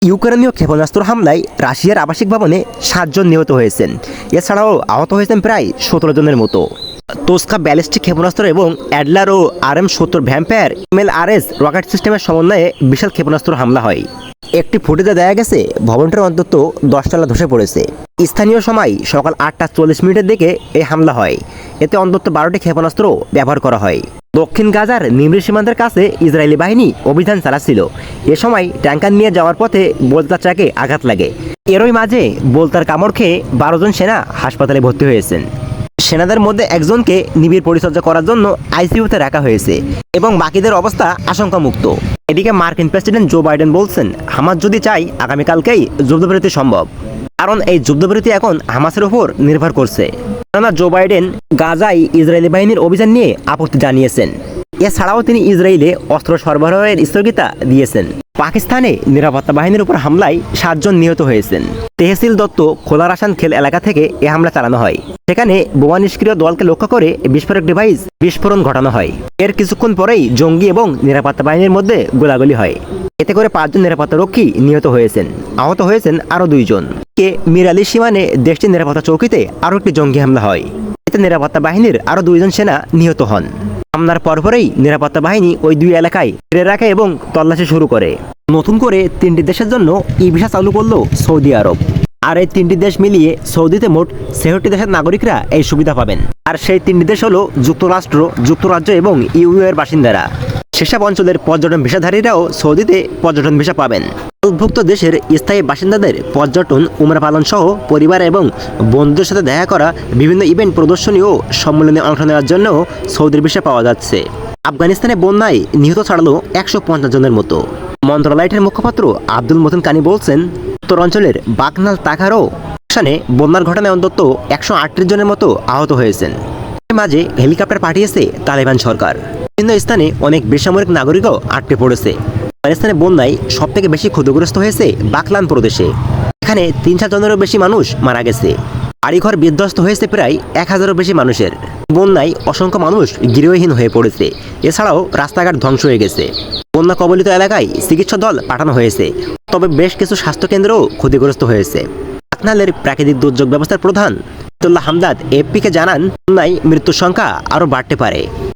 ইউক্রেনীয় ক্ষেপণাস্ত্র হামলায় রাশিয়ার আবাসিক ভবনে 7 জন নিহত হয়েছেন। এছাড়াও আহত হয়েছেন প্রায় 17 জনের মতো। তোস্কা ব্যালিস্টিক ক্ষেপণাস্ত্র এবং অ্যাডলার ও RM-70 ভ্যাম্পায়ার MLRS রকেট সিস্টেমের সমন্বয়ে বিশাল ক্ষেপণাস্ত্র হামলা হয়। একটি ফুটেজে দেখা গেছে ভবনটির অন্তত 10 তলা ধসে পড়েছে। স্থানীয় সময় সকাল 8:40 দিকে এই হামলা হয়। এতে অন্তত 12টি ক্ষেপণাস্ত্র ব্যবহার করা হয়। দক্ষিণ গাজার নিম্ন সীমান্তের কাছে ইসরায়েলি বাহিনী অভিযান চালাচ্ছিল। এ সময় ট্যাঙ্কার নিয়ে যাওয়ার পথে বোলতা ট্রাকে আঘাত লাগে। এরই মাঝে বোলতার কামড় খেয়ে 12 জন সেনা হাসপাতালে ভর্তি হয়েছেন। সেনাদের মধ্যে একজনকে নিবিড় পরিচর্যা করার জন্য আইসিইউতে রাখা হয়েছে এবং বাকিদের অবস্থা আশঙ্কামুক্ত। এদিকে মার্কিন প্রেসিডেন্ট জো বাইডেন বলছেন, হামাস যদি চাই আগামীকালকেই যুদ্ধবিরতি সম্ভব, কারণ এই যুদ্ধবিরতি এখন হামাসের উপর নির্ভর করছে। কেননা জো বাইডেন গাজায় ইসরায়েলি বাহিনীর অভিযান নিয়ে আপত্তি জানিয়েছেন। এছাড়াও তিনি ইসরায়েলে অস্ত্র সরবরাহের স্থগিতা দিয়েছেন। পাকিস্তানে নিরাপত্তা বাহিনীর উপর হামলায় 7 জন নিহত হয়েছেন। তেহসিল দত্ত খোলা রাসান খেল এলাকা থেকে এ হামলা চালানো হয়। সেখানে বোমা নিষ্ক্রিয় দলকে লক্ষ্য করে বিস্ফোরক ডিভাইস বিস্ফোরণ ঘটানো হয়। এর কিছুক্ষণ পরেই জঙ্গি এবং নিরাপত্তা বাহিনীর মধ্যে গোলাগুলি হয়। এতে করে 5 জন নিরাপত্তারক্ষী নিহত হয়েছেন। আহত হয়েছেন আরও 2 জন। মিরালি সীমানে দেশটির নিরাপত্তা চৌকিতে আরও একটি জঙ্গি হামলা হয়। এতে নিরাপত্তা বাহিনীর আরও 2 জন সেনা নিহত হন। হামলার পরপরই নিরাপত্তা বাহিনী ওই 2 এলাকায় ঘিরে রাখে এবং তল্লাশি শুরু করে। নতুন করে 3টি দেশের জন্য ই ভিসা চালু করল সৌদি আরব। আর এই 3টি দেশ মিলিয়ে সৌদিতে মোট 66টি দেশের নাগরিকরা এই সুবিধা পাবেন। আর সেই 3টি দেশ হলো যুক্তরাষ্ট্র, যুক্তরাজ্য এবং ইউ এর বাসিন্দারা। সেসব অঞ্চলের পর্যটন ভিসাধারীরাও সৌদিতে পর্যটন ভিসা পাবেন। উদ্ভুক্ত দেশের স্থায়ী বাসিন্দাদের পর্যটন, উমরা পালন সহ পরিবার এবং বন্ধুদের সাথে দেখা করা, বিভিন্ন ইভেন্ট প্রদর্শনী ও সম্মেলনে অংশ নেওয়ার জন্য সৌদির ভিসা পাওয়া যাচ্ছে। আফগানিস্তানে বন্যায় নিহত ছাড়ালো 150 জনের মতো। মন্ত্রণালয়টির মুখপাত্র আব্দুল মতিন কানি বলছেন, উত্তরাঞ্চলের বাকনাল তাকারও স্থানে বন্যার ঘটনায় অন্তত 138 জনের মতো আহত হয়েছেন। মাঝে হেলিকপ্টার পাঠিয়েছে তালেবান সরকার। বিভিন্ন স্থানে অনেক বেসামরিক নাগরিকও আটকে পড়েছে। আফগানিস্তানে বন্যায় সবথেকে বেশি ক্ষতিগ্রস্ত হয়েছে বাকলান প্রদেশে। এখানে 300 জনেরও বেশি মানুষ মারা গেছে। বাড়িঘর বিধ্বস্ত হয়েছে প্রায় 1000-এরও বেশি মানুষের। বন্যায় অসংখ্য মানুষ গৃহহীন হয়ে পড়েছে। এছাড়াও রাস্তাঘাট ধ্বংস হয়ে গেছে। বন্যা কবলিত এলাকায় চিকিৎসা দল পাঠানো হয়েছে, তবে বেশ কিছু স্বাস্থ্যকেন্দ্রও ক্ষতিগ্রস্ত হয়েছে। বাকনালের প্রাকৃতিক দুর্যোগ ব্যবস্থার প্রধান আব্দুল্লাহ হামদাদ এফপিকে জানান, বন্যায় মৃত্যুর সংখ্যা আরও বাড়তে পারে।